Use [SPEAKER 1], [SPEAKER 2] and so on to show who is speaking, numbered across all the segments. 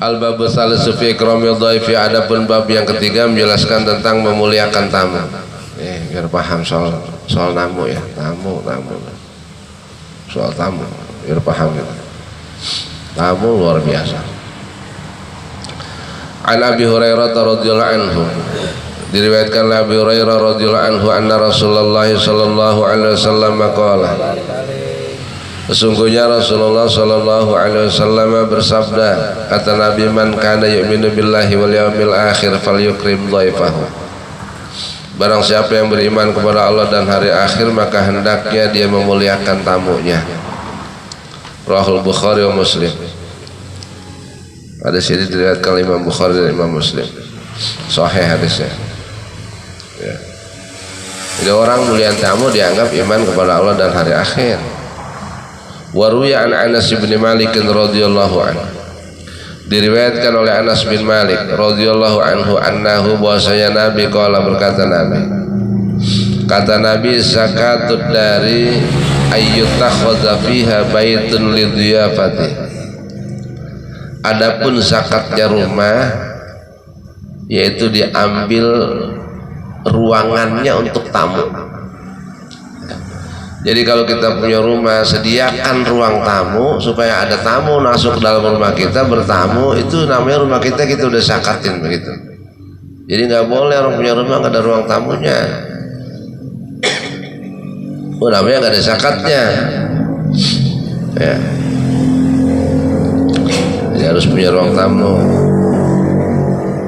[SPEAKER 1] Al-babu salisu fi ikramil dhaifi, adapun bab yang ketiga menjelaskan tentang memuliakan tamu. Biar paham soal tamu ya, tamu. Soal tamu, biar paham gitu. Tamu luar biasa. An Abi Hurairah radhiyallahu anhu, diriwayatkan oleh Abi Hurairah radhiyallahu anhu anna Rasulullah sallallahu alaihi wasallam qala, sesungguhnya Rasulullah sallallahu alaihi wasallam bersabda, kata Nabi, man kana yu'minu billahi wal yawmil akhir falyukrim dhaifahu, barang siapa yang beriman kepada Allah dan hari akhir maka hendaknya dia memuliakan tamunya. Rahul Bukhari wa Muslim. Hadis ini diriwayatkan Imam Bukhari dan Imam Muslim. Sahih hadisnya. Ya. Jadi orang muliakan tamu dianggap iman kepada Allah dan hari akhir. Wa ruwiya an Anas bin Malik radhiyallahu anhu, diriwayatkan oleh Anas bin Malik radhiyallahu anhu annahu, bahwasanya Nabi qala, berkata Nabi, kata Nabi, zakatud dari ayyutakhadha fiha baitun lidhiyafati, adapun zakatnya rumah yaitu diambil ruangannya untuk tamu. Jadi kalau kita punya rumah, sediakan ruang tamu supaya ada tamu masuk ke dalam rumah kita bertamu, itu namanya rumah kita udah zakatin begitu. Jadi nggak boleh orang punya rumah nggak ada ruang tamunya, namanya nggak ada zakatnya. Ya. Jadi harus punya ruang tamu.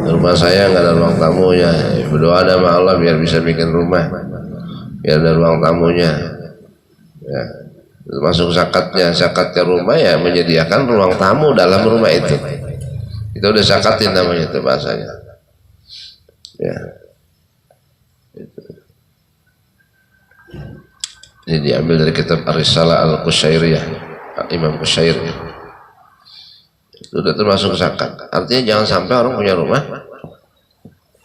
[SPEAKER 1] Rumah saya nggak ada ruang tamunya, berdoa sama Allah biar bisa bikin rumah, biar ada ruang tamunya. Ya, masuk zakatnya rumah ya menyediakan ruang tamu dalam rumah itu. Kita udah zakatin namanya itu bahasanya. Ya. Itu. Ini diambil dari kitab Ar-Risalah Al-Qushairiyah, Imam Qushairi. Itu udah termasuk zakat. Artinya jangan sampai orang punya rumah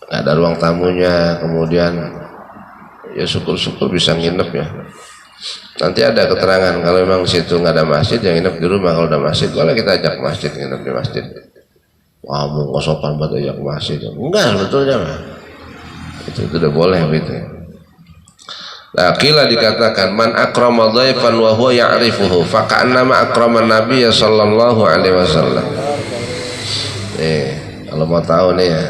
[SPEAKER 1] nggak ada ruang tamunya, kemudian ya syukur-syukur bisa nginep ya. Nanti ada keterangan kalau memang di situ nggak ada masjid, yang nginep di rumah. Kalau ada masjid boleh kita ajak masjid, nginep di masjid. Wah, mau ngosopan buat ajak masjid? Enggak, sebetulnya itu udah boleh gitu. Nah, kila dikatakan man akrama dhaifan wa huwa ya'rifuhu fa ka'annama akrama nabiyya sallallahu alaihi wasallam. Kalau mau tahu nih ya,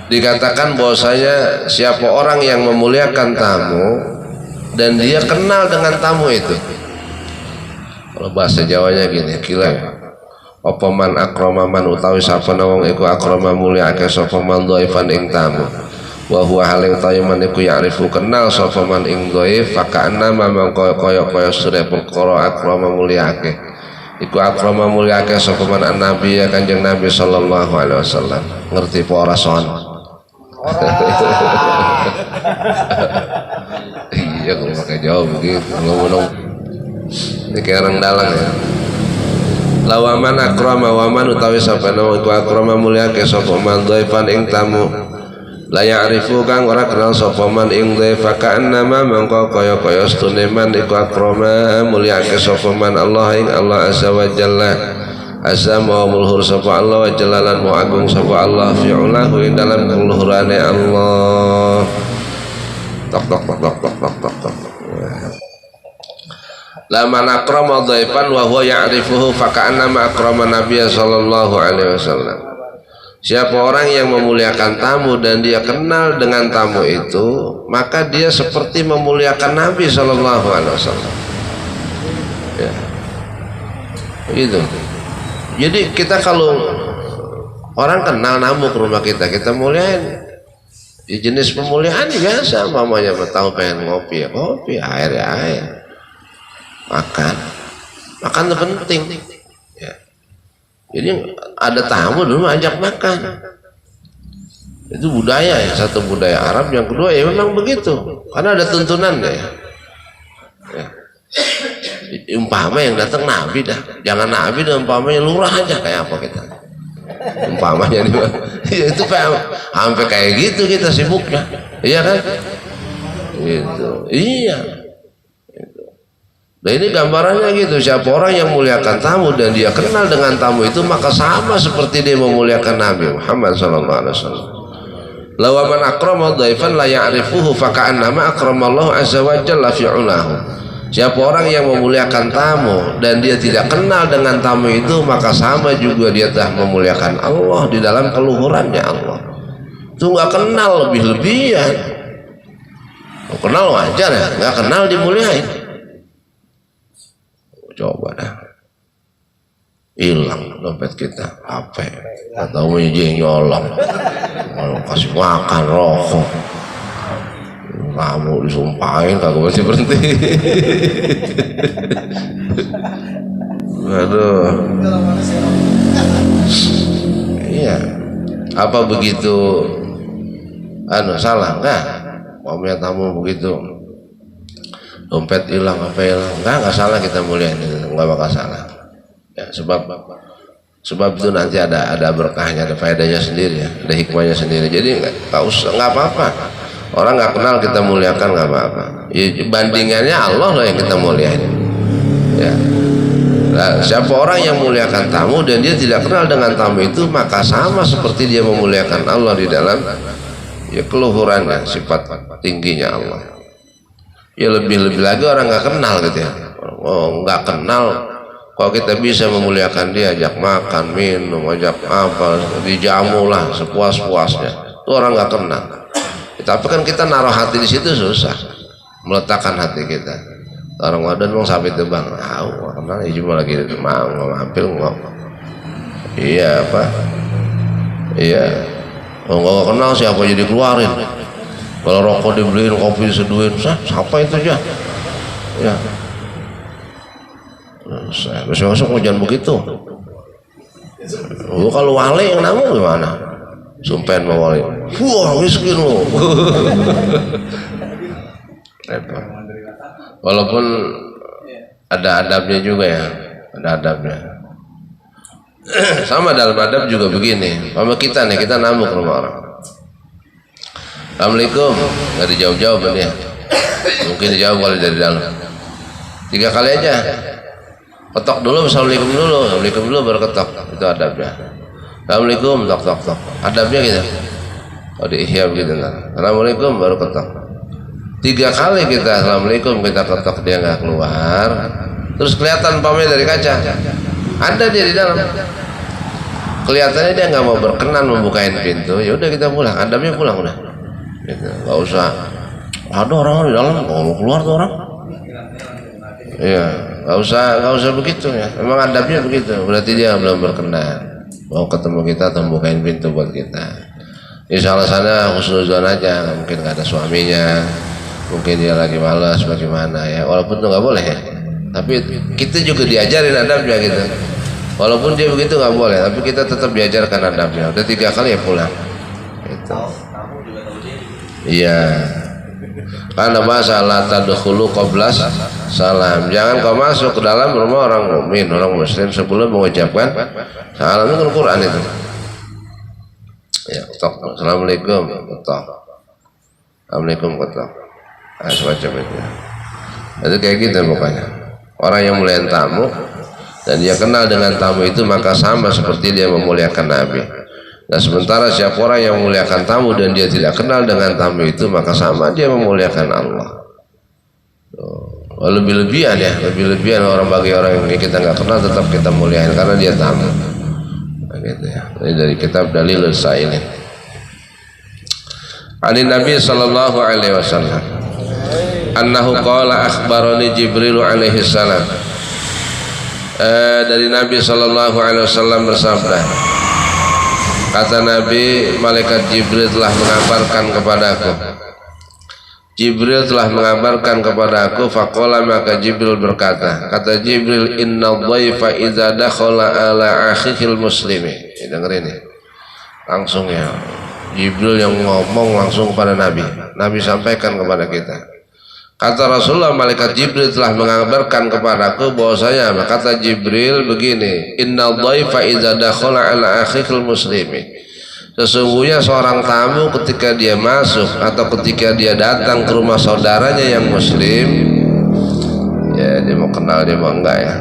[SPEAKER 1] dikatakan bahwasanya siapa orang yang memuliakan tamu dan dia kenal dengan tamu itu. Kalau bahasa Jawanya gini, kila apa man akrama man utawi sapa wong iku akrama mulyake sapa man dhaifan ing tamu, wa huwa haling tayaman iku ya'rifu kenal sapa man ing dhaif, fakana mamang kaya sure perkara akrama mulyake iku akrama mulyake sapa man an-nabi ya Kanjeng Nabi sallallahu alaihi wasallam. Ngerti apa ora son? Iya, kalau pakai jawab begitu ngomong ini kayak orang dalang ya. Lawaman akrama waman utawi sapa nama iku akrama mulyake sapa man dhaifan ing tamu, la ya'rifu kang ora kenal sapa man ing dhaif, ka'annama mangko kaya stune man iku akrama mulyake sapa man Allah ing Allah azza wa jalla, azza wa mulhur sapa Allah wa jalalan wa agung sapa Allah fi'ulahu ing dalam keluhurane Allah. Tok. Laman akrama dhaifan wa huwa ya'rifuhu fa ka'annama akrama nabiyya sallallahu alaihi wasallam. Siapa orang yang memuliakan tamu dan dia kenal dengan tamu itu, maka dia seperti memuliakan Nabi sallallahu alaihi wasallam. Ya. Begitu. Jadi kita kalau orang kenal namu ke rumah kita muliain. Ya, jenis pemuliaan biasa, mamanya tahu pengen ngopi ya kopi, air ya air, makan itu penting ya. Jadi ada tamu dulu ajak makan, itu budaya ya, satu budaya Arab. Yang kedua ya memang begitu karena ada tuntunan ya. Umpama yang datang Nabi dah, jangan Nabi dan umpamanya lurah aja kayak apa kita umpamanya nih, itu sampai kayak gitu kita sibuknya, iya kan? Gitu, iya. Gitu. Nah ini gambarannya gitu, siapa orang yang muliakan tamu dan dia kenal dengan tamu itu maka sama seperti dia memuliakan Nabi Muhammad SAW. Lawaman akrama dhaifan la ya'rifuhu faka'annama akramallahu azza wa jalla fi 'ulahu. Siapa orang yang memuliakan tamu dan dia tidak kenal dengan tamu itu maka sama juga dia telah memuliakan Allah di dalam keluhurannya Allah. Itu nggak kenal lebih-lebihan. Kenal wajar ya, nggak kenal dimuliain. Coba dah, hilang dompet kita, HP, atau mijing nyolong, kalau kasih makan rokok, kamu disumpahin kagak berhenti. Aduh, iya, apa begitu? Salah enggak? Omnya tamu begitu. Dompet hilang, apa hilang? Enggak salah kita muliain itu, enggak bakal salah. Ya, sebab itu nanti ada berkahnya, ada faedahnya sendiri ya, ada hikmahnya sendiri. Jadi enggak usah, enggak apa-apa. Orang enggak kenal kita muliakan enggak apa-apa. Ya, bandingannya Allah lah yang kita muliain. Ya. Nah, siapa orang yang muliakan tamu dan dia tidak kenal dengan tamu itu maka sama seperti dia memuliakan Allah di dalam ya keluhurannya, sifat tingginya Allah. Ya lebih-lebih lagi orang nggak kenal gitu ya. Oh nggak kenal, kalau kita bisa memuliakan dia, ajak makan, minum, ajak apa, dijamu lah sepuas-puasnya. Itu orang nggak kenal. Tapi kan kita naruh hati di situ susah, meletakkan hati kita. Orang wadah mau sampai tebang, nggak kenal, cuma lagi mau mampir nggak. Iya apa? Iya. Oh nggak kenal siapa jadi keluarin. Kalau rokok dibeliin, kopi diseduhin, siapa itu aja? Ya. Besok-besok jangan begitu. Kalau wali yang namu gimana? Sumpen mau wali. Wah miskin lo. Walaupun ada adabnya juga ya, ada adabnya. Sama dalam adab juga begini. Sama kita nih, kita namu ke rumah orang. Assalamualaikum, nggak dijawab-jawab ya. Mungkin dijawab kalau dari dalam. 3 kali aja. Ketok dulu, assalamualaikum dulu, assalamualaikum dulu baru ketok. Itu adabnya. Assalamualaikum, tok. Adabnya gitu. Kalau di ihya begitu kan. Assalamualaikum baru ketok. 3 kali kita assalamualaikum kita ketok dia nggak keluar. Terus kelihatan pamnya dari kaca. Ada dia di dalam. Kelihatannya dia nggak mau berkenan membukain pintu. Ya udah kita pulang. Adabnya pulang udah. Gitu. Gak usah ada orang di dalam mau keluar tuh orang. Iya, gak usah begitu ya. Memang adabnya begitu. Berarti dia belum berkenan mau ketemu kita atau bukain pintu buat kita. Insya Allah sana husnuzon aja. Mungkin gak ada suaminya, mungkin dia lagi malas bagaimana ya. Walaupun itu nggak boleh ya. Tapi kita juga diajarin adabnya gitu. Walaupun dia begitu nggak boleh, tapi kita tetap diajarkan adabnya. Udah 3 kali ya pulang. Gitu. Iya. Karena masalah tadkhulu qabla salam. Jangan kau masuk ke dalam rumah orang mukmin, orang muslim sebelum mengucapkan salam. Itu Al-Qur'an itu. Ya, ketok. Assalamualaikum, ketok. Assalamualaikum, ketok. Semacam itu. Itu kayak gitu pokoknya. Orang yang muliakan tamu dan dia kenal dengan tamu itu maka sama seperti dia memuliakan Nabi. Nah sementara siapa orang yang memuliakan tamu dan dia tidak kenal dengan tamu itu maka sama dia memuliakan Allah. Lebih-lebihan ya, lebih-lebihan orang bagi orang yang kita nggak kenal tetap kita muliakan karena dia tamu. Gitu ya. Ini dari kitab Dalilus Sa'ilin. Ani Nabi sallallahu alaihi wasallam annahu qala akhbarani Jibril alaihi salam. Dari Nabi sallallahu alaihi wasallam bersabda, kata Nabi, malaikat Jibril telah mengabarkan kepadaku. Jibril telah mengabarkan kepadaku. Faqala, maka Jibril berkata, kata Jibril, inna dhaifa idza dakhala ala akhihil muslimi. Dengerin nih. Langsung ya. Jibril yang ngomong langsung kepada Nabi. Nabi sampaikan kepada kita. Kata Rasulullah, malaikat Jibril telah mengabarkan kepadaku bahwasanya, kata Jibril begini, inna dhaifa idza dakhala ala akhihil muslimi. Sesungguhnya seorang tamu ketika dia masuk atau ketika dia datang ke rumah saudaranya yang muslim ya, dia mau kenal dia mau enggak ya.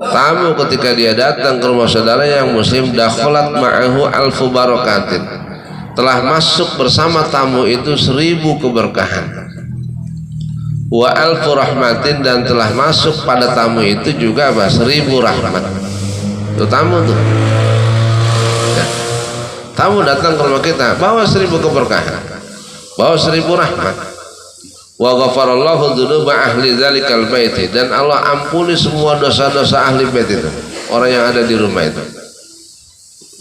[SPEAKER 1] Tamu ketika dia datang ke rumah saudara yang muslim, dakhalat ma'ahu alfu barakatin, telah masuk bersama tamu itu 1000 keberkahan, wa alfu rahmatin, dan telah masuk pada tamu itu juga 1000 rahmat. Itu tamu tuh ya. Tamu datang ke rumah kita bawa 1000 keberkahan, bawa 1000 rahmat. Wa ghafarallahu dzunuba ahli dzalikal baiti, dan Allah ampuni semua dosa-dosa ahli bait itu, orang yang ada di rumah itu.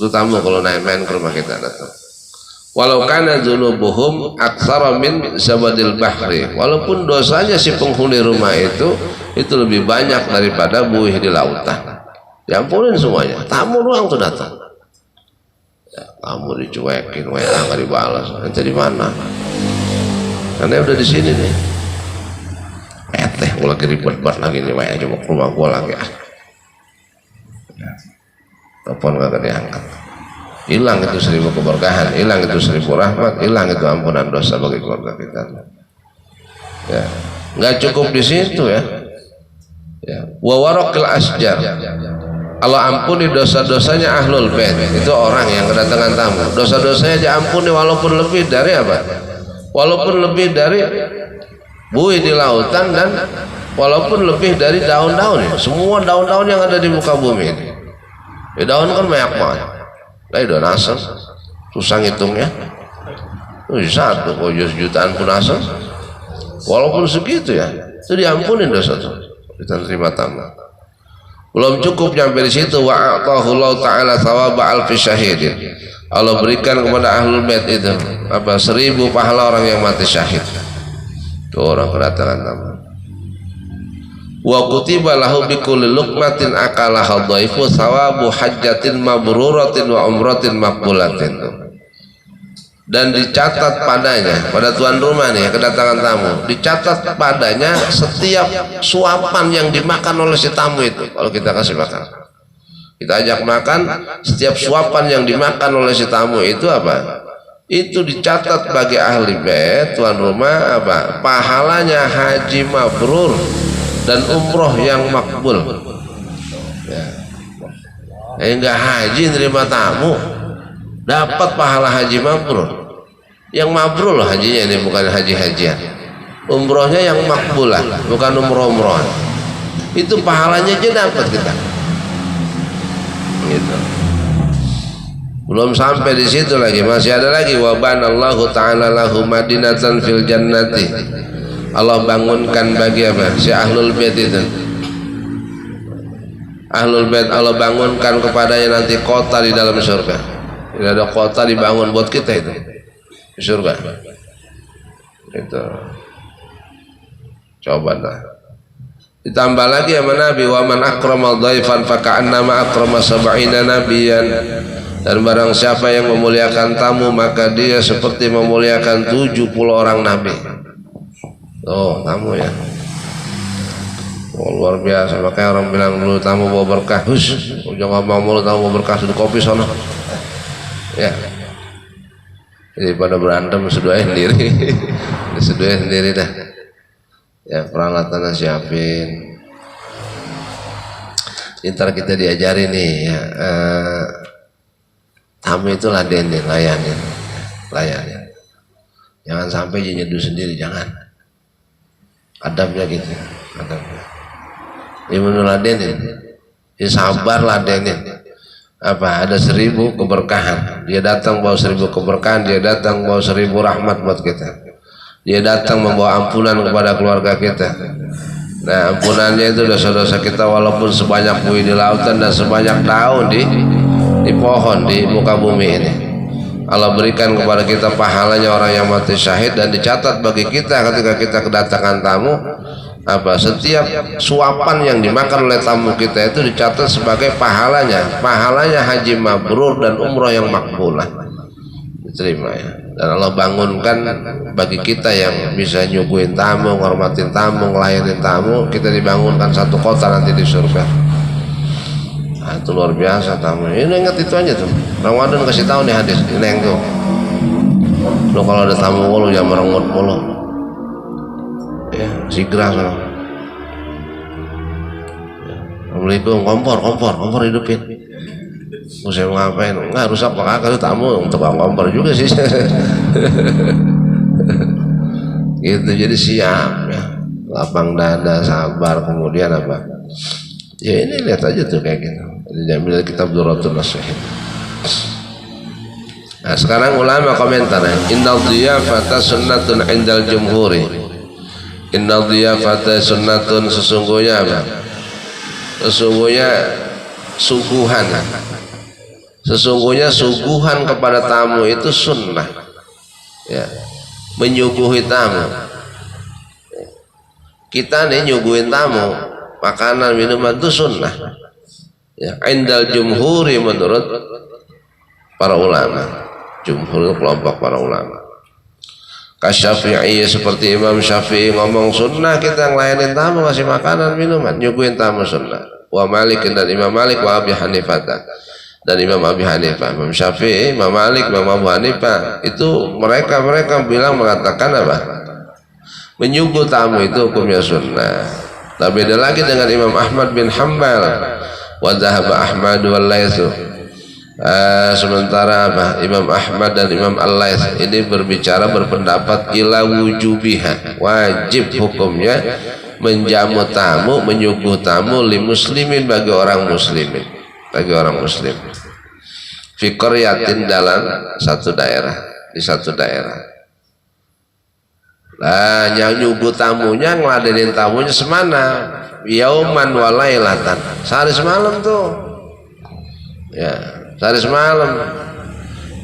[SPEAKER 1] Itu tamu kalau main ke rumah kita datang. Walau kana dzunubuhum aktsara min zabadil bahri, walaupun dosanya si penghuni rumah itu lebih banyak daripada buih di lautan, diampunin semuanya. Tamu doang tuh datang ya, tamu dicuekin, WA nggak dibalas, ente di mana? Karena udah di sini nih. Gua lagi ribet banget lagi nih, WA coba ke rumah gua lagi. Telepon nggak diangkat. Hilang itu 1000 keberkahan, hilang itu 1000 rahmat, hilang itu ampunan dosa bagi keluarga kita. Ya, nggak cukup di situ ya. Ya, wa waraqil asjar, Allah ampuni dosa-dosanya ahlul bait, itu orang yang kedatangan tamu, dosa-dosanya diampuni walaupun lebih dari apa? Walaupun lebih dari buih di lautan, dan walaupun lebih dari daun-daun ya. Semua daun-daun yang ada di muka bumi ini. Ya, daun kan banyak banget. Lah daun asem susah ngitungnya. Satu kok jutaan pun asem. Walaupun segitu ya, itu diampuni dosa tuh. Kita terima tamu. Belum cukup sampai di situ, wa a'tahu Allah taala thawaba alfi syahidin. Allah berikan kepada ahlul bait itu apa 1000 pahala orang yang mati syahid. Itu orang kedatangan tamu. Wa kutiba lahu bi kulli luqmatin akalaha dhaifu thawabu hajjatin mabruratin wa umratin maqbulatin. Dan dicatat padanya, pada tuan rumah nih kedatangan tamu, dicatat padanya setiap suapan yang dimakan oleh si tamu itu. Kalau kita kasih makan, kita ajak makan, setiap suapan yang dimakan oleh si tamu itu apa? Itu dicatat bagi ahli bait tuan rumah apa? Pahalanya haji mabrur dan umroh yang makbul. Ya. Enggak haji nerima tamu dapat pahala haji mabrur. Yang mabrur loh hajinya ini, bukan haji-hajian. Umrohnya yang makbulah, bukan umroh-umrohan. Itu pahalanya aja dapat kita. Gitu. Belum sampai di situ lagi, masih ada lagi. Wa banallahu ta'ala lahu madinatan fil jannati. Allah bangunkan bagi apa? Si ahlul bait itu. Ahlul bait Allah bangunkan kepadanya nanti kota di dalam surga. Tidak ada kota dibangun buat kita itu di surga. Itu. Coba dah. Ditambah lagi sama Nabi, wa man akrama dhaifan fa ka'annama akrama sab'ina nabiyan. Dan barang siapa yang memuliakan tamu maka dia seperti memuliakan 70 orang nabi. Oh, tamu ya. Oh, luar biasa. Makanya orang bilang dulu tamu bawa berkah. Jangan ngomong mulu tamu bawa berkah, sudah kopi sono. Ya. Jadi pada berantem seduain sendiri. Seduain sendiri dah. Ya, peralatannya siapin. Ntar kita diajari nih ya. Tamu itu ladenin, layanin. Jangan sampai dia nyeduh sendiri, jangan. Adabnya gitu, adabnya. Dia ladenin, dia sabar ladenin. Apa? Ada 1000 keberkahan. Dia datang bawa 1000 keberkahan, dia datang bawa 1000 rahmat buat kita. Dia datang membawa ampunan kepada keluarga kita. Nah, ampunannya itu dosa-dosa kita walaupun sebanyak buih di lautan dan sebanyak daun di pohon di muka bumi ini. Allah berikan kepada kita pahalanya orang yang mati syahid, dan dicatat bagi kita ketika kita kedatangan tamu apa? Setiap suapan yang dimakan oleh tamu kita itu dicatat sebagai pahalanya haji mabrur dan umroh yang makbulah, diterima ya. Dan Allah bangunkan bagi kita yang bisa nyuguhin tamu, ngormatin tamu, ngelayanin tamu, kita dibangunkan satu kota nanti di surga. Nah, itu luar biasa tamu. Ini ingat itu aja tuh. Ramadan kasih tahu nih hadis ini tuh. Lo kalau ada tamu lo jangan merengut mulu. Ya, sigrah lo. Assalamualaikum, kompor hidupin. Saya mau ngapain? Nggak rusak Pak Kakak, tamu untuk kompor juga sih. Gitu, jadi siap ya, lapang dada, sabar, kemudian apa? Ya ini lihat aja tuh kayak gitu. Diambil dari kitab Durratun Nasihin. Nah sekarang ulama komentar, innal dhiyafata sunnatun indal jumhuri. Innal dhiyafata sunnatun, sesungguhnya apa? Sesungguhnya suguhan. Sesungguhnya suguhan kepada tamu itu sunnah. Ya, menyuguhi tamu. Kita nih nyuguhin tamu, makanan minuman itu sunnah. Ya, indal jumhuri menurut para ulama. Jumhur kelompok para ulama. Kasyafi'i seperti Imam Syafi'i ngomong sunnah kita ngelayanin tamu, ngasih makanan minuman, nyuguhin tamu sunnah. Wa Malik dan Imam Malik wa Abi Hanifah dan Imam Abi Hanifah. Imam Syafi'i, Imam Malik, Imam Abu Hanifah itu mereka bilang mengatakan apa? Menyuguh tamu itu hukumnya sunnah. Tapi beda lagi dengan Imam Ahmad bin Hanbal. Wa dhahaba Ahmad wal Laits. Sementara apa? Imam Ahmad dan Imam Al-Laits ini berpendapat ila wujubiha, wajib hukumnya menjamu tamu, menyuguh tamu li muslimin, bagi orang muslim, fi qaryatin, dalam satu daerah, di satu daerah. Lah yang nyuguh tamunya, ngeladenin tamunya semana? Yauman wa lailatan, sehari semalam tuh. Ya, sehari semalam.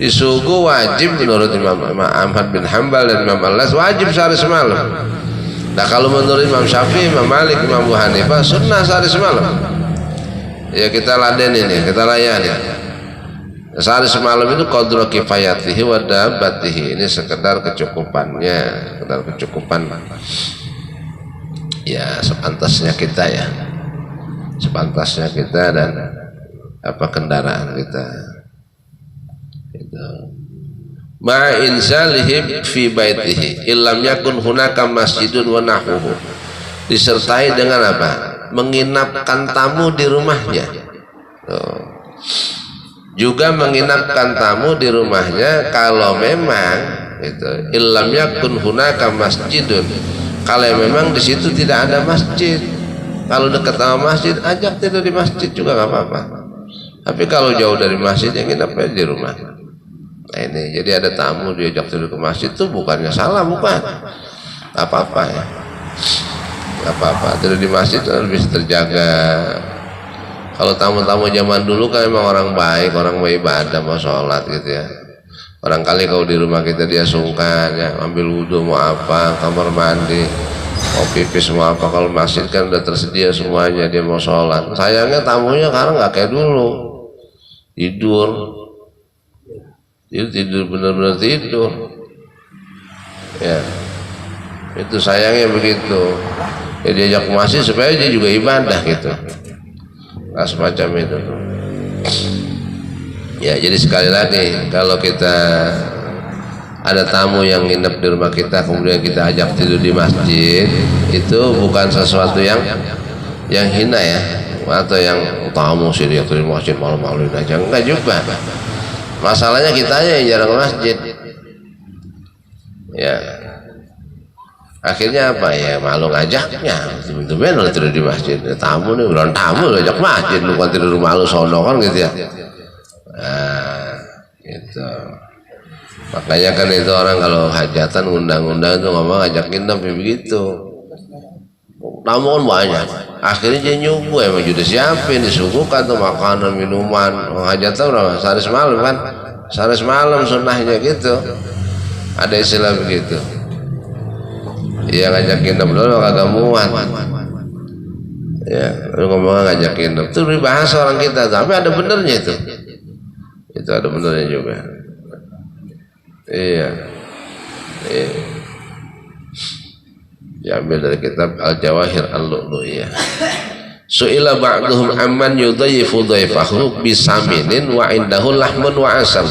[SPEAKER 1] Disuguh wajib menurut Imam Ahmad bin Hanbal dan Imam Al-Laits, wajib sehari semalam. Nah kalau menurut Imam Syafi'i, Imam Malik, Imam Abu Hanifah sunnah sehari semalam. Ya kita ladenin ya, kita layani. Sehari semalam itu qadra kifayatihi wa dabatihi, ini sekedar kecukupannya, sekedar kecukupan. Ya sepantasnya kita ya, sepantasnya kita dan apa kendaraan kita. Gitu. Ma inzalihim fi baitihi illam yakun hunaka masjidun wa nahwuhu, disertai dengan apa? Menginapkan tamu di rumahnya. Juga menginapkan tamu di rumahnya kalau memang itu illam yakun hunaka masjidun, kalau memang di situ tidak ada masjid. Kalau dekat sama masjid, ajak tidur di masjid juga nggak apa-apa. Tapi kalau jauh dari masjid, yang nginapnya di rumah. Nah ini, jadi ada tamu diajak tidur ke masjid itu bukannya salah, bukan, nggak apa-apa ya, nggak apa-apa. Tidur di masjid lebih terjaga. Kalau tamu-tamu zaman dulu kan memang orang baik, orang mau ibadah, mau sholat gitu ya. Barangkali kalau di rumah kita dia sungkan ya, ambil wudhu mau apa, kamar mandi, mau pipis mau apa. Kalau masjid kan udah tersedia semuanya, dia mau sholat. Sayangnya tamunya sekarang nggak kayak dulu, tidur benar-benar tidur. Ya, itu sayangnya begitu. Ya diajak ke masjid supaya dia juga ibadah gitu. Nah, semacam itu. Ya jadi sekali lagi, kalau kita ada tamu yang nginep di rumah kita kemudian kita ajak tidur di masjid, itu bukan sesuatu yang hina ya, atau yang tamu sih dia tidur di masjid malu-maluin aja, enggak juga. Masalahnya kita aja yang jarang ke masjid. Ya akhirnya apa ya, malu ngajaknya. Temen-temen lu tidur di masjid, tamu nih bulan tamu lu ajak masjid, lu kan tidur rumah lu sono kan gitu ya. Nah gitu. Makanya kan itu orang kalau hajatan undang-undang itu ngomong ajak nginep begitu. Tamu kan banyak, akhirnya dia nyuguh, emang sudah siapin, disuguhkan tuh makanan minuman. Hajatan berapa? Sehari semalam kan, sehari semalam sunnahnya gitu. Ada istilah begitu. Iya ngajak nginep dulu kagak muat. Ya, lu ngomong ngajak nginep itu bahasa orang kita, tapi ada benernya itu. Itu ada benernya juga. Iya. Diambil dari kitab Al-Jawahir Al-Lu'lu'iyah. Su'ila ba'duhum amman yudhayifu dhaifahu bisaminin wa indahu lahmun wa asam.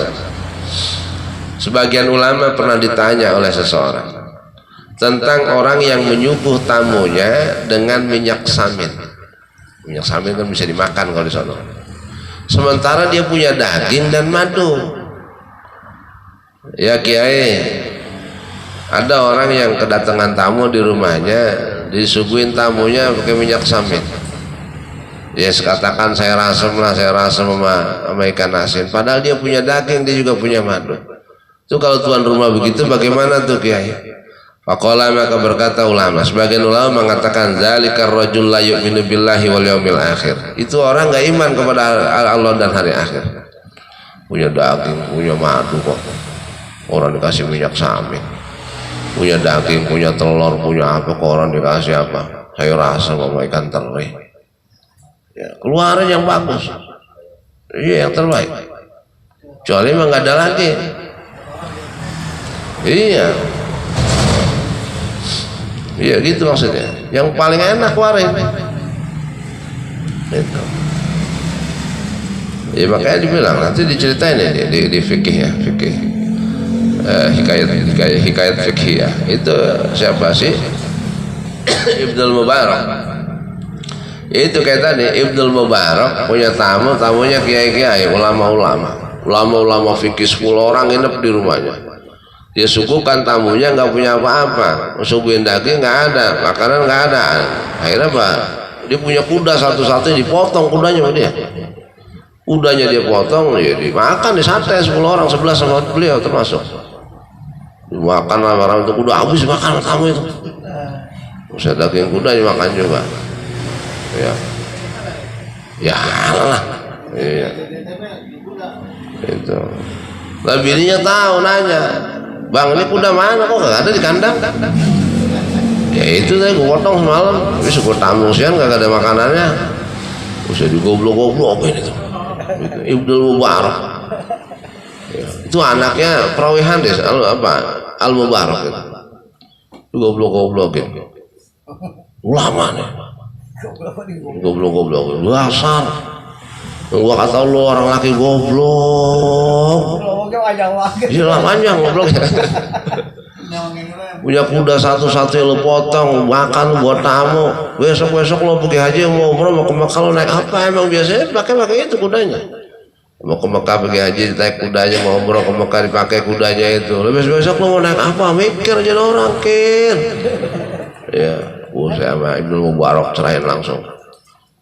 [SPEAKER 1] Sebagian ulama pernah ditanya oleh seseorang tentang orang yang menyuguh tamunya dengan minyak samin. Minyak samin kan bisa dimakan kalau di sana. Sementara dia punya daging dan madu. Ya Kiai, ada orang yang kedatangan tamu di rumahnya, disuguhin tamunya pakai minyak samin. Ya katakan saya rasem sama ikan asin. Padahal dia punya daging, dia juga punya madu. Itu kalau tuan rumah begitu bagaimana tuh Kiai? Faqala, maka berkata ulama, sebagian ulama mengatakan zalikar rajul la yu'minu billahi wal yaumil akhir. Itu orang enggak iman kepada Allah dan hari akhir. Punya daging, punya madu kok. Orang dikasih minyak samin. Punya daging, punya telur, punya apa kok orang dikasih apa? Sayur asam sama ikan teri. Ya, keluaran yang bagus. Iya, yang terbaik. Kecuali memang enggak ada lagi. Iya. Iya gitu maksudnya. Yang paling enak warin. Itu. Ya makanya dibilang nanti diceritain ya di fikih ya, fikih. Hikayat fikih ya. Itu siapa sih? Ibnul Mubarak. Itu kayak tadi Ibnul Mubarak punya tamunya kiai-kiai, ulama-ulama fikih 10 orang nginep di rumahnya. Dia suguhkan tamunya nggak punya apa-apa, suguhin daging nggak ada, makanan nggak ada. Akhirnya apa? Dia punya kuda satu-satunya, dipotong kudanya sama dia. Kudanya dia potong, ya dimakan, disate 10 orang, 11 sama beliau termasuk. Dimakan lama-lama itu kuda habis makan tamu itu. Usah daging kuda dimakan juga. Ya lah. Iya. Itu. Lah bininya tahu nanya. Bang, ini kuda mana kok gak ada di kandang? Ya itu tadi gue potong semalam, tapi syukur tamu sian gak ada makanannya. Usah digoblok-goblok ini tuh. Ibnul Mubarak. Ya, itu anaknya perawi hadis Al Mubarak itu. Goblok-goblokin. Ulama nih. Goblok-goblok. Dasar. Gua kata lu orang laki goblok. Iya panjang goblok. Punya kuda satu-satu lu potong, makan buat tamu. Besok-besok lo pergi haji mau umroh mau ke Mekah lo naik apa emang biasanya pakai itu kudanya. Mau ke Mekah pergi haji naik kudanya, mau umroh ke Mekah dipakai kudanya itu. Besok-besok lo mau naik apa? Mikir aja orang kir. Ya, saya sama Ibnu Mubarak cerain langsung.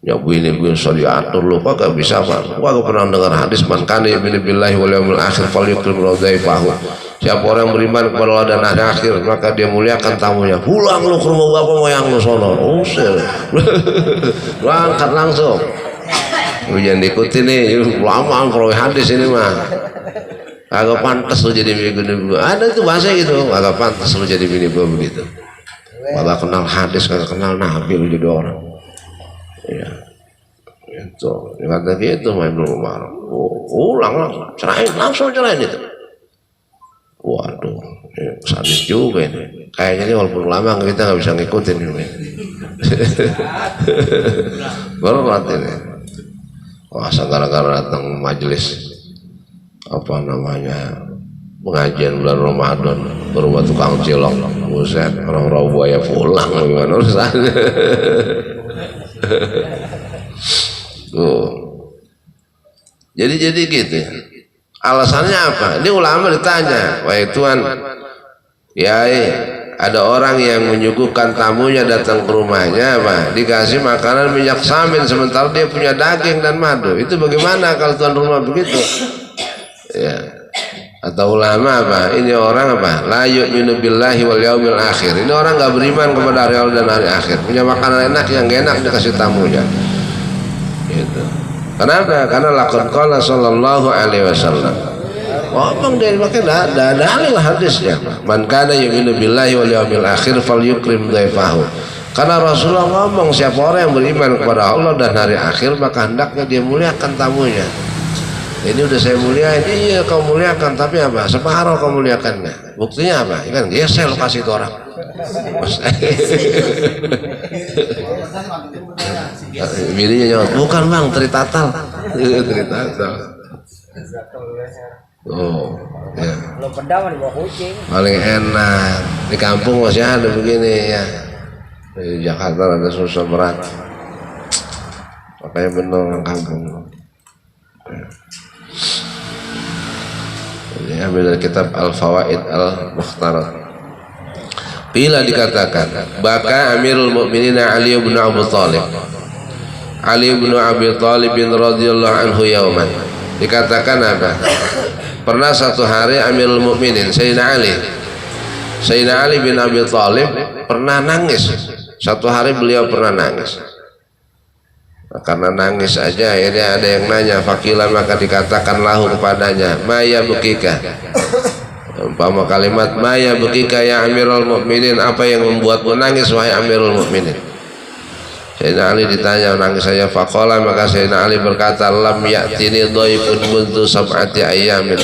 [SPEAKER 1] Ya begini bisa diatur lu kagak bisa Pak. Gua gak pernah dengar hadis man kana yu'minu billahi wal yawmil akhir falyukrim radhaifahu. Siapa orang beriman kepada Allah dan hari akhir maka dia muliakan tamunya. Pulang lu ke rumah bapak moyang lu sono. Usir. Berangkat langsung. Lu jangan diikuti nih ulama perawi hadis ini mah. Agak pantas lu jadi bini gua. Ada itu bahasa gitu. Agak pantas lu jadi bini gua begitu. Kagak kenal hadis, kagak kenal nabi lu jadi orang. Ya, itu kata dia itu main belum marah. Ulang langsung cerain itu. Waduh, sadis juga ini. Kayaknya ini walaupun lama kita nggak bisa ngikutin ini. Berat ini. Wah, gara-gara datang majelis apa namanya pengajian bulan Ramadan berubah tukang cilok, buset orang Rawabuaya pulang gimana urusannya. Jadi gitu. Alasannya apa? Ini ulama ditanya, wahai Tuhan, ya ada orang yang menyuguhkan tamunya datang ke rumahnya, apa? Dikasih makanan minyak samin sementara dia punya daging dan madu. Itu bagaimana kalau tuan rumah begitu? Ya. Atau ulama apa? Ini orang apa? La yu'minu billahi wal yaumil akhir. Ini orang enggak beriman kepada hari Allah dan hari akhir. Punya makanan enak yang gak enak dikasih tamunya. Gitu. Kenapa? Karena laqad qala sallallahu alaihi wasallam. Ngomong dari makanya ada dalil hadisnya. Man kana yu'minu billahi wal yaumil akhir falyukrim dhaifahu. Karena Rasulullah ngomong siapa orang yang beriman kepada Allah dan hari akhir maka hendaknya dia muliakan tamunya. Ini udah saya muliain, iya kau muliakan, tapi apa? Separuh kau muliakannya. Buktinya apa? Kan gesel kasih itu orang. Bininya jawab, bukan bang, teritatal. Teritatal. Oh, ya.
[SPEAKER 2] Belum pedang di bawah kucing.
[SPEAKER 1] Paling enak. Di kampung masih ada begini ya. Di Jakarta ada susah berat. makanya bener orang kampung. Ini ambil dari kitab Al-Fawaid Al-Mukhtarat. Bila dikatakan baka Amirul Mukminin Ali bin Abi Thalib. Ali bin Abi Thalib bin radhiyallahu anhu yauman. Dikatakan apa? Pernah satu hari Amirul Mukminin Sayyidina Ali bin Abi Thalib pernah nangis. Satu hari beliau pernah nangis. Nah, karena nangis aja akhirnya ada yang nanya, fakilah maka dikatakan lahu kepadanya, maya bukika. Umpama kalimat maya bukika ya Amirul Mukminin, apa yang membuatmu nangis wahai Amirul Mukminin? Sayyidina Ali ditanya nangis saya, faqala maka Sayyidina Ali berkata, lam ya'tini dhaifun mundu sab'ati ayyamin.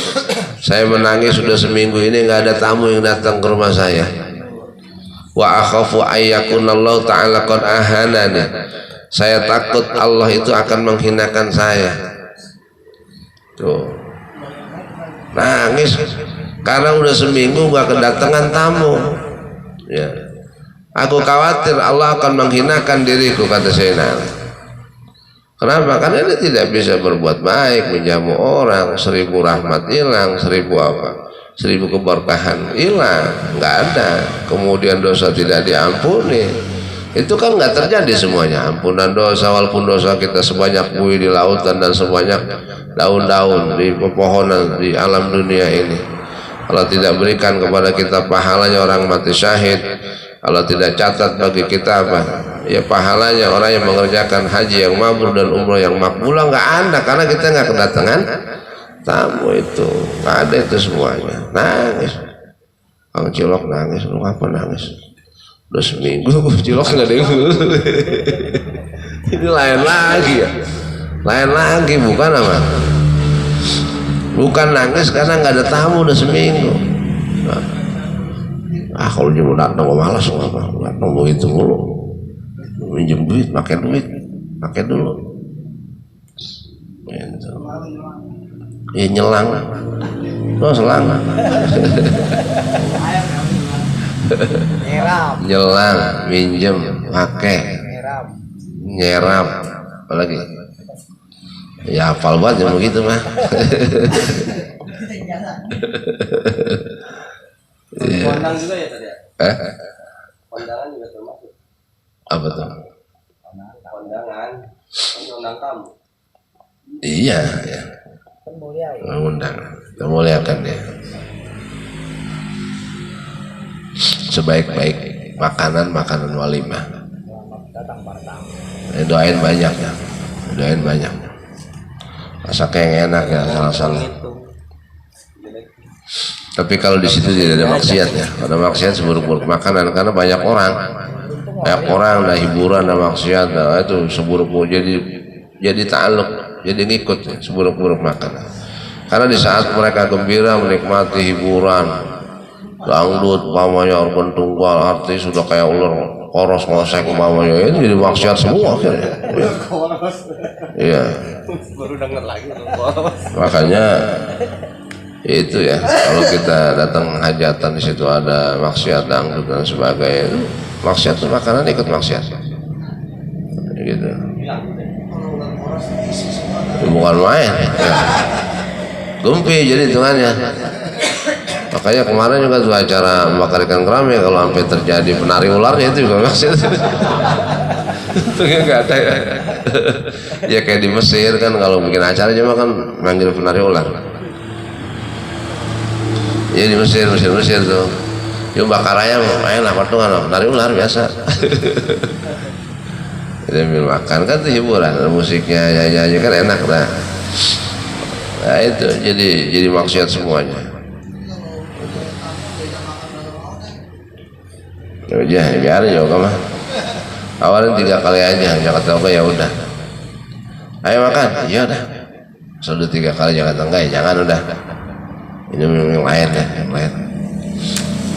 [SPEAKER 1] Saya menangis sudah seminggu ini nggak ada tamu yang datang ke rumah saya. Wa akhafu ayyakunallahu ta'ala qad ahanani. Saya takut Allah itu akan menghinakan saya. Tuh. Nangis karena udah seminggu gak kedatangan tamu. Ya. Aku khawatir Allah akan menghinakan diriku, kata Sayyidina Ali. Kenapa? Karena dia tidak bisa berbuat baik, menjamu orang, 1000 rahmat hilang, 1000 apa? 1000 keberkahan hilang, nggak ada. Kemudian dosa tidak diampuni. Itu kan nggak terjadi semuanya. Ampunan dosa, walaupun dosa kita sebanyak buih di lautan dan sebanyak daun-daun di pepohonan di alam dunia ini, kalau tidak berikan kepada kita pahalanya orang mati syahid, kalau tidak catat bagi kita apa? Ya pahalanya orang yang mengerjakan haji yang mabrur dan umrah yang makbulah, nggak ada, karena kita nggak kedatangan tamu itu, nggak ada itu semuanya. Nangis, Kang Cilok nangis, lu apa nangis? Udah seminggu Cilok nggak ada yang ini lain lagi ya, lain lagi, bukan apa? Bukan nangis karena nggak ada tamu udah seminggu. Nah, kalau dia mau datang gue malas apa? Datang begitu mulu, minjem duit, pakai dulu. Gitu. Ya nyelang, selang. Nyelang, minjem, pakai, nyerap, apalagi? Ya hafal banget yang begitu mah.
[SPEAKER 2] Kondangan juga ya tadi ya? Kondangan juga termasuk.
[SPEAKER 1] Apa tuh?
[SPEAKER 2] Kondangan, undang tamu.
[SPEAKER 1] Iya, ya. Mengundang, memuliakan dia. Sebaik-baik makanan walimah. Doain banyak ya, doain banyak. Masaknya yang enak ya, salah-salah. Tapi kalau di situ tidak ada maksiat ya, ada maksiat seburuk-buruk makanan, karena banyak orang ada hiburan, ada maksiat, nah itu seburuk-buruk jadi ta'alluq, jadi ngikut ya, seburuk-buruk makanan. Karena di saat mereka gembira menikmati hiburan, dangdut, umpamanya organ tunggal, artis sudah kayak ular koros ngosek umpamanya, itu jadi maksiat semua akhirnya. Iya.
[SPEAKER 2] Baru denger lagi
[SPEAKER 1] Makanya itu ya, kalau kita datang hajatan di situ ada maksiat, dangdut dan sebagainya, maksiat itu makanan ikut maksiat, gitu. Bukan main, ya. Gumpi jadi hitungannya. Makanya kemarin juga tuh acara membakar ikan kerami, kalau sampai terjadi penari ularnya itu juga maksiat. Itu nggak ada ya. Ya kayak di Mesir kan, kalau bikin acara cuma kan manggil penari ular. Ya di Mesir tuh, yuk bakar ayam, main apa tuh kan, penari ular biasa. Dia ambil makan kan tuh hiburan, musiknya nyanyi kan enak dah. Nah itu jadi maksiat semuanya. Ya biarin juga mah. Awalnya 3 kali aja, jangan tahu ya udah. Ayo makan, iya udah. Sudah 3 kali jangan enggak ya, jangan udah. Ini yang lain ya, yang lain.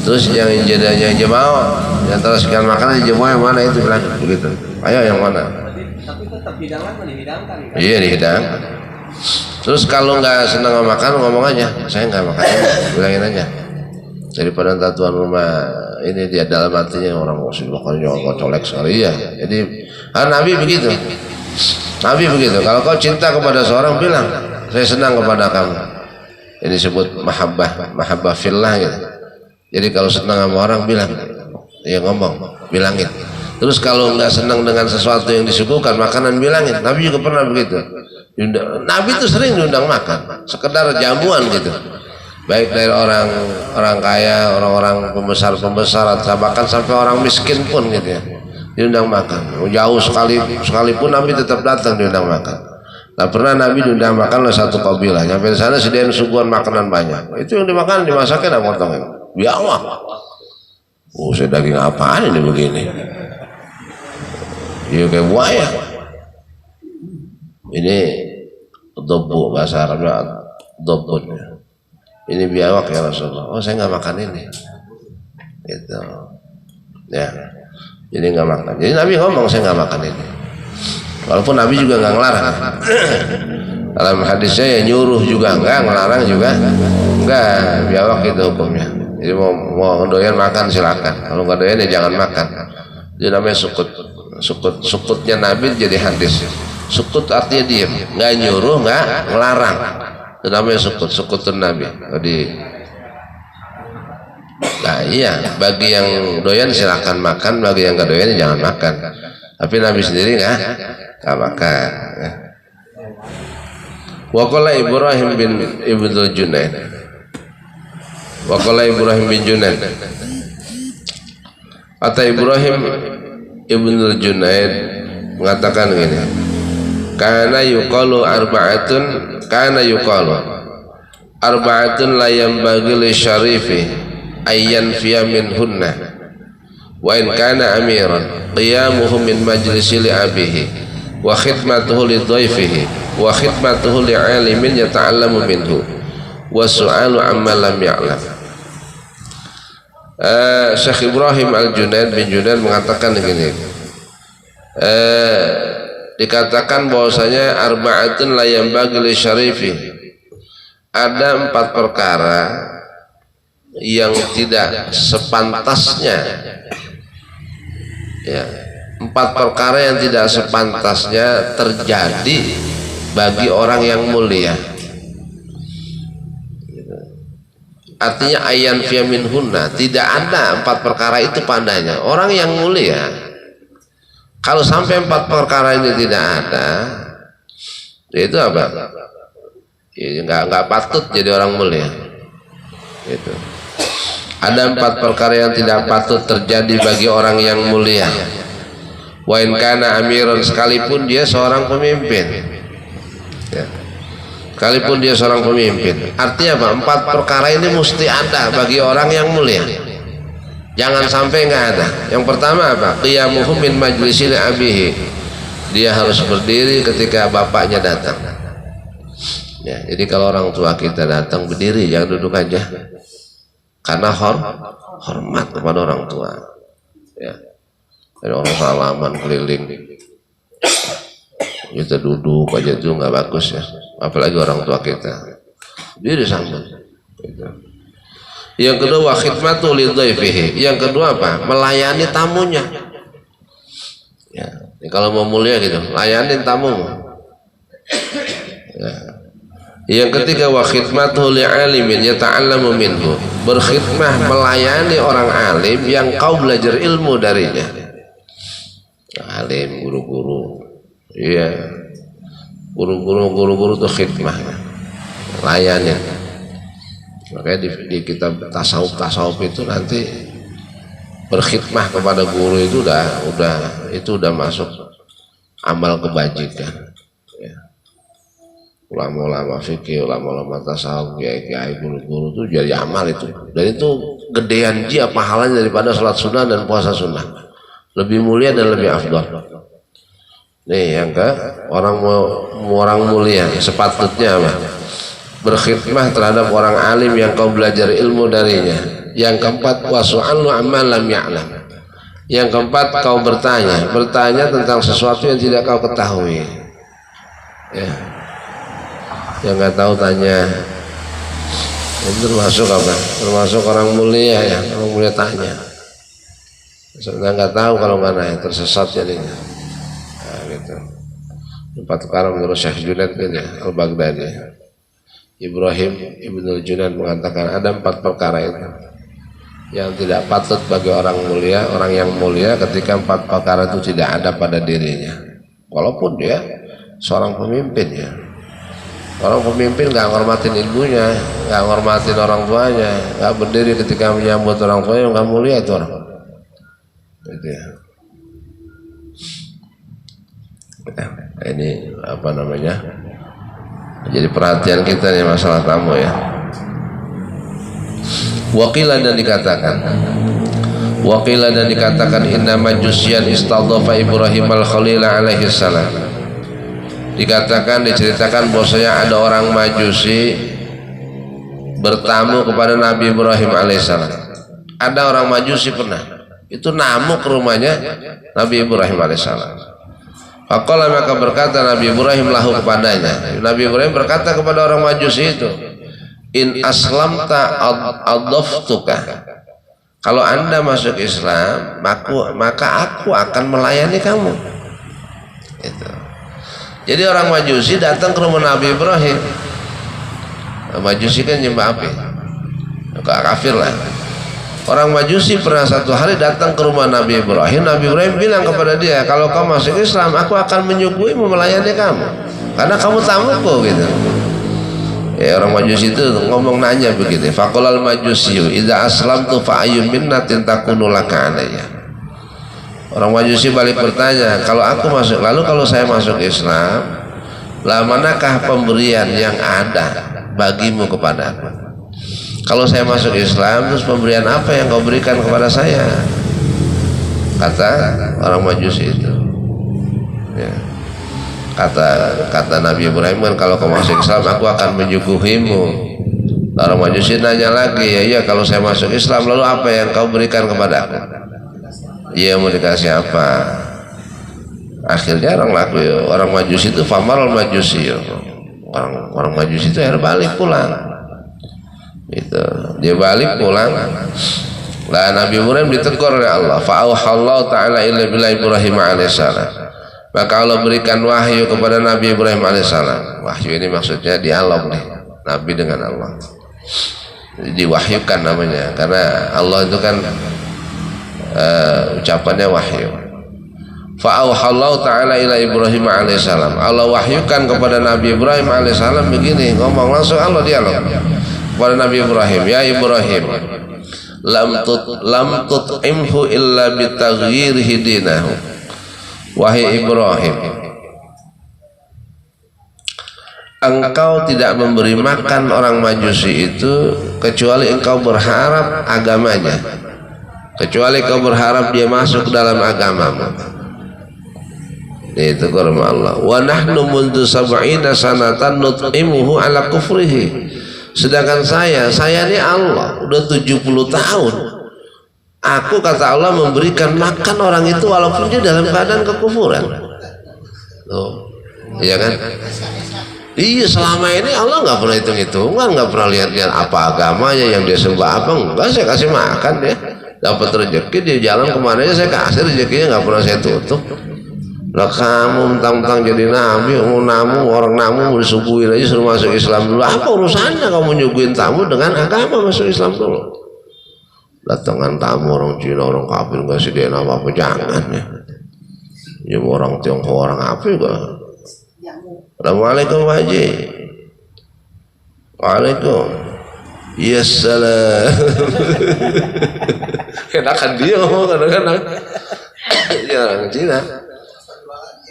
[SPEAKER 1] Terus yang jadinya jemaah, yang terus sekian makanan jemaah yang mana itu bilang begitu. Ayo yang mana?
[SPEAKER 2] Tapi tetap hidangan dihidangkan.
[SPEAKER 1] Iya dihidangkan. Terus kalau nggak senang makan ngomong aja, saya nggak makan, bilangin aja. Daripada entah tuan rumah ini dia dalam hatinya orang mau sih makannya kok colek sekali ya. Jadi Nabi begitu. Nabi begitu. Kalau kau cinta kepada seorang, bilang saya senang kepada kamu. Ini disebut mahabbah fillah gitu. Jadi kalau senang sama orang, bilang, ya ngomong, bilangin. Terus kalau nggak senang dengan sesuatu yang disuguhkan makanan, bilangin. Nabi juga pernah begitu. Nabi itu sering diundang makan, sekedar jamuan gitu. Baik dari orang kaya, orang-orang pembesar atau bahkan sampai orang miskin pun gitu ya, diundang makan. Jauh sekalipun Nabi tetap datang diundang makan. Nah, pernah Nabi diundang makan oleh satu kabilah. Sampai di sana sediain suguhan makanan banyak. Itu yang dimakan, dimasakin dan potongin. Biawak. Saya daging apaan ini begini? Iya kayak buaya. Ini dobu, bahasa Arabnya dobun. Ini biawak ya Rasulullah. Oh, saya nggak makan ini. Gitu. Ya. Jadi nggak makan. Jadi Nabi ngomong saya nggak makan ini. Walaupun Nabi juga nggak ngelarang. Dalam hadisnya ya nyuruh juga enggak, ngelarang juga enggak. Biawak itu hukumnya. Jadi mau doyan makan silakan. Kalau nggak doyan ya jangan makan. Jadi namanya sukutnya Nabi jadi hadis. Sukut artinya diam, nggak nyuruh, nggak ngelarang. Itu namanya sukutun Nabi. Jadi, nah iya, bagi yang doyan silakan makan, bagi yang nggak doyan jangan makan. Tapi Nabi sendiri nggak makan. Waqala Ibrahim bin Ibnul Junaid. Waqala Ibrahim bin Junaid. Kata Ibrahim Ibnul Junaid mengatakan gini. Kana yuqalu arba'atun la yanbaghi li syarifi ayyan fiya minhunna wa in kana amiran qiyamuhu min majlisi li abihi wa khidmatuhu li dhaifihi wa khidmatuhu li alimin yata'allamu minhu wa su'alu amma lam ya'lam. Syekh Ibrahim Al-Junaid bin Junaid mengatakan begini, dikatakan bahwasanya arba'atun la yanbaghi li syarifi, ada 4 perkara yang tidak sepantasnya, ya, 4 perkara yang tidak sepantasnya terjadi bagi orang yang mulia. Artinya ayyan fiya minhunna, tidak ada 4 perkara itu padanya. Orang yang mulia kalau sampai 4 perkara ini tidak ada, itu apa? Ya, nggak patut jadi orang mulia. Itu. Ada 4 perkara yang tidak patut terjadi bagi orang yang mulia. Wa in kana amiran, sekalipun dia seorang pemimpin. Ya. Sekalipun dia seorang pemimpin. Artinya apa? 4 perkara ini mesti ada bagi orang yang mulia. Jangan sampai nggak ada. Yang pertama apa? Qiyamuhu min majlisi li abihi. Dia harus berdiri ketika bapaknya datang. Ya, jadi kalau orang tua kita datang berdiri, jangan duduk aja. Karena hormat kepada orang tua. Ya. Ada orang salaman keliling. Kita duduk aja itu nggak bagus ya. Apalagi orang tua kita. Berdiri sambut. Gitu. Yang kedua khidmatu lidhaifihi. Yang kedua apa? Melayani tamunya. Ya, kalau mau mulia gitu, layanin tamumu. Ya. Yang ketiga wa khidmatu li'alimin yata'allamu minhu. Berkhidmah, melayani orang alim yang kau belajar ilmu darinya. Alim, guru-guru. Iya. Guru-guru itu khidmah. Layanin. Makanya di kitab tasawuf itu nanti berkhidmah kepada guru itu udah masuk amal kebajikan. Ya. Ulama-ulama fikih, ulama-ulama tasawuf, kiai-kiai, guru-guru itu jadi amal itu. Dan itu gedean dia pahalanya daripada sholat sunnah dan puasa sunnah. Lebih mulia dan lebih afdal. Nih yang ke orang mulia sepatutnya apa? Berkhidmah terhadap orang alim yang kau belajar ilmu darinya. Yang keempat wasu'alu amma lam ya'lam. Yang keempat kau bertanya tentang sesuatu yang tidak kau ketahui. Ya. Yang nggak tahu tanya. Itu termasuk apa? Termasuk orang mulia ya. Orang mulia tanya. Sebenarnya nggak tahu kalau mana yang tersesat jadinya. Nah, gitu. 4 perkara menurut Syekh Junaid bin Al-Baghdadi. Ibrahim Ibnul Junaid mengatakan ada 4 perkara itu yang tidak patut bagi orang mulia, orang yang mulia ketika 4 perkara itu tidak ada pada dirinya. Walaupun dia seorang pemimpin ya. Orang pemimpin nggak ngormatin ibunya, nggak ngormatin orang tuanya, nggak berdiri ketika menyambut orang tuanya, nggak mulia itu orang. Gitu ya. Ini apa namanya? Jadi perhatian kita nih masalah tamu ya. Wakilah dan dikatakan inna majusian istadhafa Ibrahim al-Khalil alaihi salam. Diceritakan bahwasanya ada orang Majusi bertamu kepada Nabi Ibrahim alaihissalam. Ada orang Majusi pernah itu namu ke rumahnya Nabi Ibrahim alaihissalam. Faqala maka berkata Nabi Ibrahim lahu kepadanya. Nabi Ibrahim berkata kepada orang Majusi itu, in aslamta adhaftuka. Kalau Anda masuk Islam, maka aku akan melayani kamu. Itu. Jadi orang Majusi datang ke rumah Nabi Ibrahim. Majusi kan nyembah api, kafir lah. Orang Majusi pernah satu hari datang ke rumah Nabi Ibrahim. Nabi Ibrahim bilang kepada dia, kalau kamu masuk Islam, aku akan menyuguhimu, melayani kamu, karena kamu tamuku gitu. Ya, orang Majusi itu ngomong nanya begitu. Faqalal Majusiyu idza aslamtu fa ayyun minnatin takunu laka alayya. Orang Majusi balik bertanya, kalau saya masuk Islam, lah manakah pemberian yang ada bagimu kepada aku? Kalau saya masuk Islam, terus pemberian apa yang kau berikan kepada saya? Kata orang Majusi itu. Ya. Kata Nabi Ibrahim kan, kalau kau masuk Islam, aku akan menyuguhimu. Orang Majusi nanya lagi, ya kalau saya masuk Islam, lalu apa yang kau berikan kepada aku? Iya, mau dikasih apa? Akhirnya orang Majusi itu famal Majusi, orang Majusi itu harus balik pulang. Itu dia balik pulang. Lah Nabi Ibrahim ditegur oleh Allah. Fa'auhallahu ta'ala ila Ibrahim alaihissalam. Maka Allah berikan wahyu kepada Nabi Ibrahim alaihissalam. Wahyu ini maksudnya dialog nih, Nabi dengan Allah. Diwahyukan namanya, karena Allah itu kan ucapannya wahyu. Fa'auhallahu ta'ala ila Ibrahim alaihissalam. Allah wahyukan kepada Nabi Ibrahim alaihissalam begini, ngomong langsung Allah dialog kepada Nabi Ibrahim, ya Ibrahim, lam tut'imhu illa bitaghyirihi dinahu. Wahai Ibrahim, engkau tidak memberi makan orang Majusi itu kecuali engkau berharap agamanya, kecuali kau berharap dia masuk dalam agamamu. Itu firman Allah. Wa nahnu mundu sab'ina sanatan nut'imuhu ala kufrihi. Sedangkan saya ini Allah udah 70 tahun. Aku kata Allah memberikan makan orang itu walaupun dia dalam keadaan kekufuran. Tuh, iya kan? Iya, selama ini Allah nggak pernah hitung-hitungan, nggak pernah lihat-lihat apa agamanya, yang dia sembah apa enggak. Saya kasih makan dia, dapat rezeki dia jalan kemana aja saya kasih rezekinya, nggak pernah saya tutup. Lah kamu mentang-mentang jadi nabi, orang namu disuguhin aja suruh masuk Islam dulu. Apa urusannya kamu nyuguhin tamu dengan agama masuk Islam dulu? Datangan tamu orang Cina, orang kafir nggak sediain apa-apa, jangan ya. Ya orang Tionghoa, orang apa juga. Assalamualaikum Pak Haji. Waalaikum. Yes salam. Enakan dia ngomong kadang-kadang. Ya orang Cina.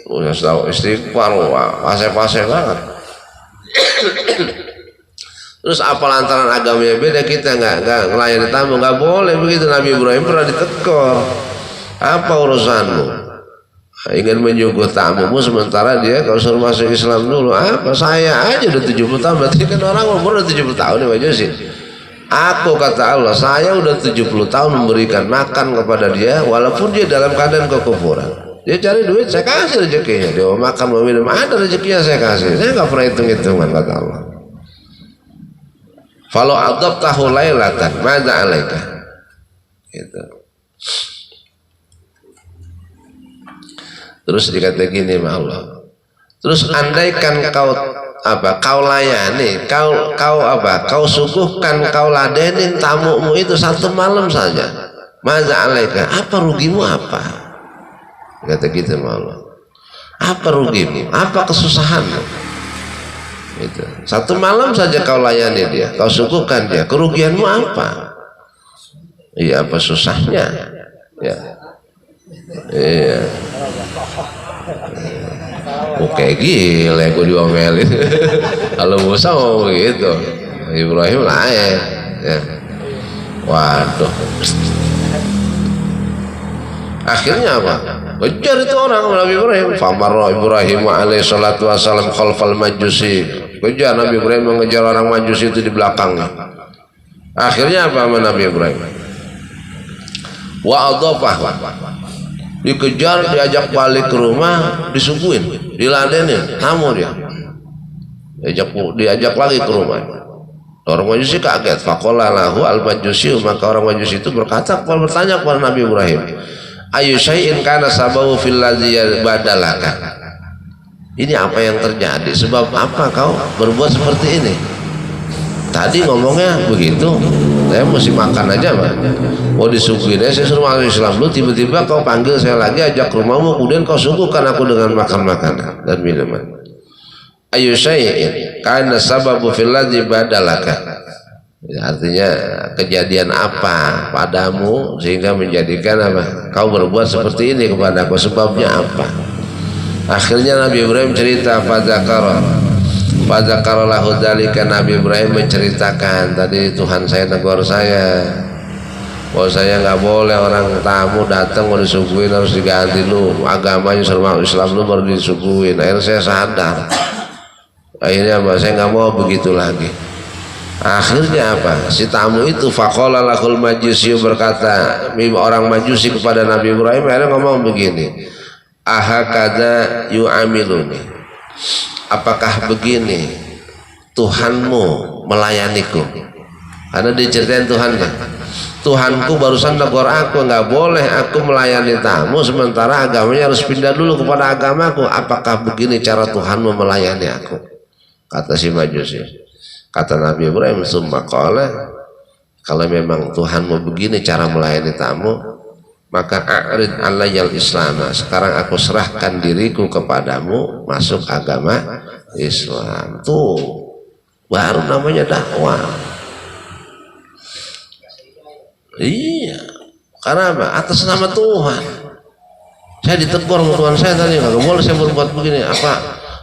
[SPEAKER 1] Udah tahu istighfar, pasai-pasai banget. Terus apa lantaran agamanya beda kita nggak ngelayani tamu? Nggak boleh begitu. Nabi Ibrahim pernah ditegur. Apa urusanmu? Ingin menyuguh tamumu sementara dia kalau suruh masuk Islam dulu. Apa? Saya aja udah 70 tahun. Berarti kan orang umur udah 70 tahun nih Pak Josi. Aku kata Allah, saya udah 70 tahun memberikan makan kepada dia walaupun dia dalam keadaan kekufuran. Dia cari duit, saya kasih rezekinya. Dia mau makan, mau minum, ada rezekinya saya kasih. Saya nggak pernah hitung-hitungan kata Allah. Falau adabtahu lailatan, madza alaika. Gitu. Terus dikata gini sama Allah. Terus andaikan kau layani, kau suguhkan, kau ladenin tamumu itu 1 malam saja, maza alaika, apa rugimu apa? Kata gitu Allah. Apa rugimu? Apa kesusahanmu? Itu 1 malam saja kau layani dia, kau suguhkan dia, kerugianmu apa? Iya, apa susahnya? Ya. Iya. Oke, gila gue diomelin. Kalau Musa mau gitu, Ibrahim lain. Ya. Waduh. Akhirnya apa? Kejar itu orang Nabi Ibrahim. Famarra Ibrahim alaihi salatu wassalam khalfal majusi. Kejar Nabi Ibrahim mengejar orang majusi itu di belakangnya. Akhirnya apa sama Nabi Ibrahim? Wa adhafah. Dikejar, diajak balik ke rumah, disuguhin, diladenin, tamu dia. Diajak lagi ke rumah. Orang Majusi kaget. Faqala lahu al-Majusi, maka orang Majusi itu berkata, bertanya kepada Nabi Ibrahim, ayu syai'in kana sababu fil ladzi badalaka. Ini apa yang terjadi? Sebab apa kau berbuat seperti ini? Tadi ngomongnya begitu, saya mesti makan aja, Pak. Mau disuguhin, saya suruh masuk Islam dulu, tiba-tiba kau panggil saya lagi, ajak ke rumahmu, kemudian kau suguhkan aku dengan makan makanan dan minuman. Ayu syai'in kana sababu fil ladzi badalaka. Artinya kejadian apa padamu sehingga menjadikan apa? Kau berbuat seperti ini kepadaku, sebabnya apa? Akhirnya Nabi Ibrahim cerita Fadzakara lahu dzalika. Nabi Ibrahim menceritakan, tadi Tuhan saya negur saya bahwa saya nggak boleh orang tamu datang mau disuguhin harus diganti lu agamanya sama Islam lu baru disuguhin. Akhirnya saya sadar, akhirnya apa? Saya nggak mau begitu lagi. Akhirnya apa? Si tamu itu faqala lahul majusi, berkata orang Majusi kepada Nabi Ibrahim, akhirnya ngomong begini, ahakadza yu'amiluni, apakah begini Tuhanmu melayaniku? Karena diceritain Tuhannya, Tuhanku barusan tegur aku, nggak boleh aku melayani tamu sementara agamanya harus pindah dulu kepada agamaku. Apakah begini cara Tuhanmu melayani aku? Kata si Majusi. Kata Nabi Ibrahim, summa qala, kalau memang Tuhanmu begini cara melayani tamu, maka a'rid alayyal Islam, sekarang aku serahkan diriku kepadamu, masuk agama Islam. Tuh baru namanya dakwah. Iya, karena apa? Atas nama Tuhan. Saya ditegur sama Tuhan saya tadi, nggak boleh saya berbuat begini.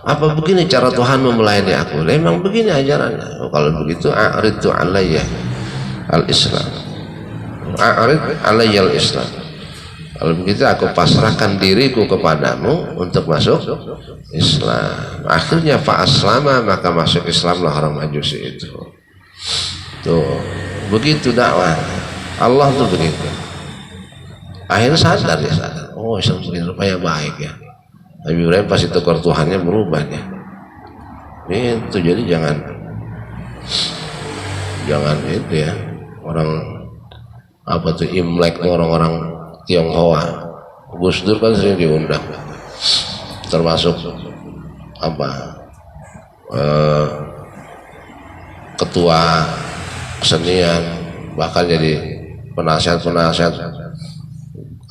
[SPEAKER 1] Apa begini cara Tuhan melayani aku? Memang begini ajarannya. Kalau begitu a'ridu alayya al-Islam, a'rid alayya al-Islam. Kalau begitu aku pasrahkan diriku kepadamu untuk masuk Islam. Akhirnya fa'aslama, maka masuk Islamlah orang Majusi itu. Tuh begitu dakwah Allah tuh begitu. Akhirnya sadar dia, sadar, oh Islam begini rupanya baik ya. Nabi Ibrahim pasti tegur Tuhannya berubah dia. Itu jadi jangan itu ya, orang apa tuh Imlek, orang-orang Tionghoa, Gus Dur kan sering diundang, termasuk apa ketua kesenian, bahkan jadi penasihat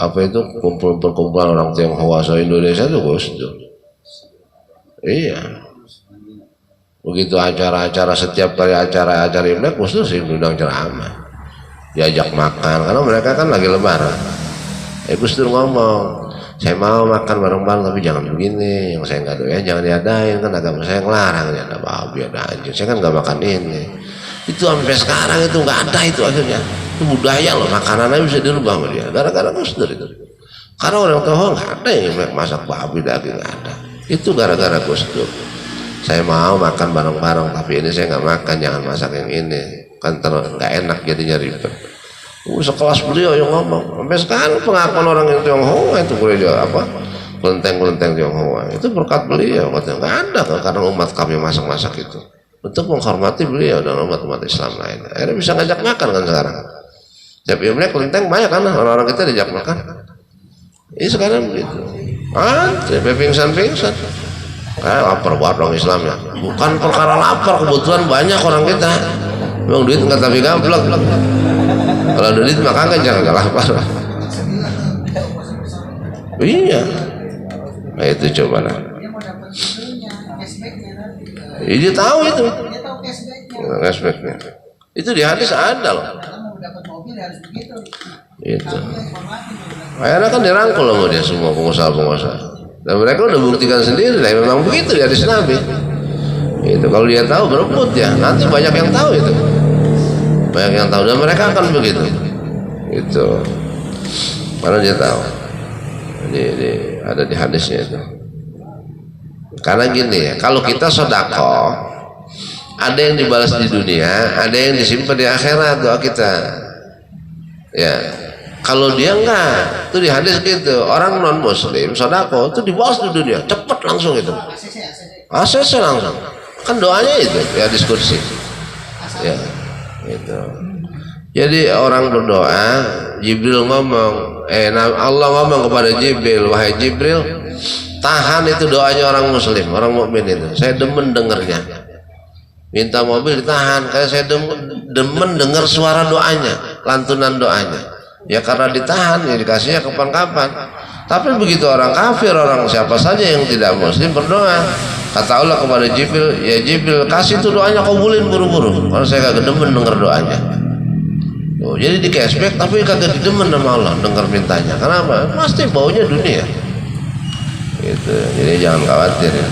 [SPEAKER 1] apa itu perkumpulan orang Tionghoa se-Indonesia itu Gus Dur. Iya, begitu acara-acara, setiap kali acara Imlek Gus Dur sih diundang ceramah, diajak makan karena mereka kan lagi lebaran. Gus Dur ngomong, saya mau makan bareng-bareng tapi jangan begini, yang saya nggak doyan jangan diadain, kan agama saya ngelarang. Ya ada babi ada anjing, saya kan nggak makan ini. Itu sampai sekarang itu nggak ada, itu akhirnya itu budaya loh, makanannya bisa dirubah sama dia gara-gara Gus Dur itu. Karena orang tua nggak ada yang masak babi daging, nggak ada. Itu gara-gara Gus Dur. Saya mau makan bareng-bareng tapi ini saya nggak makan, jangan masak yang ini, kan nggak enak jadinya ribet. Sekelas beliau yang ngomong. Sampai sekarang pengakuan orang yang Tionghoa itu beliau apa? Kelenteng Tionghoa itu berkat beliau. Katanya nggak ada kan, karena umat kami masak-masak itu untuk menghormati beliau dan umat-umat Islam lain. Akhirnya bisa ngajak makan kan sekarang. Setiap Imlek kelenteng banyak kan orang-orang kita diajak makan. Ini sekarang begitu. Sampai pingsan. Lapar buat orang Islam ya. Bukan perkara lapar, kebutuhan banyak orang kita. Memang duit nggak tapi gamplang. Kalau ada duit maka kan jangan lapar. Iya. Nah itu coba lah. Dia tahu itu. Cashbacknya. Itu di hadis ada loh. Itu. Akhirnya kan dirangkul loh dia semua pengusaha-pengusaha. Dan mereka udah buktikan sendiri lah, memang begitu di hadis Nabi. Itu kalau dia tahu berebut ya, nanti banyak yang tahu itu. Banyak yang tahu dan mereka akan begitu. Itu. Karena dia tahu. Ada di hadisnya itu. Karena gini ya, kalau kita sedekah, ada yang dibalas di dunia, ada yang disimpan di akhirat doa kita. Ya. Kalau dia enggak, itu di hadis gitu, orang non muslim sedekah itu dibalas di dunia, cepet langsung itu. ACC langsung. Kan doanya itu ya diskusi. Ya. Itu. Jadi orang berdoa, Jibril ngomong, Allah ngomong kepada Jibril, wahai Jibril, tahan itu doanya orang muslim, orang mukmin itu. Saya demen dengernya. Minta mobil ditahan, karena saya demen dengar suara doanya, lantunan doanya. Ya karena ditahan, ya dikasihnya kapan-kapan. Tapi begitu orang kafir, orang siapa saja yang tidak muslim berdoa, kata Allah kepada Jibril, ya Jibril kasih tuh doanya kabulin buru-buru, karena saya kagak demen dengar doanya. Tuh, jadi di cashback tapi kagak didemen sama Allah dengar mintanya. Kenapa? Pasti baunya dunia. Gitu. Jadi jangan khawatir ya.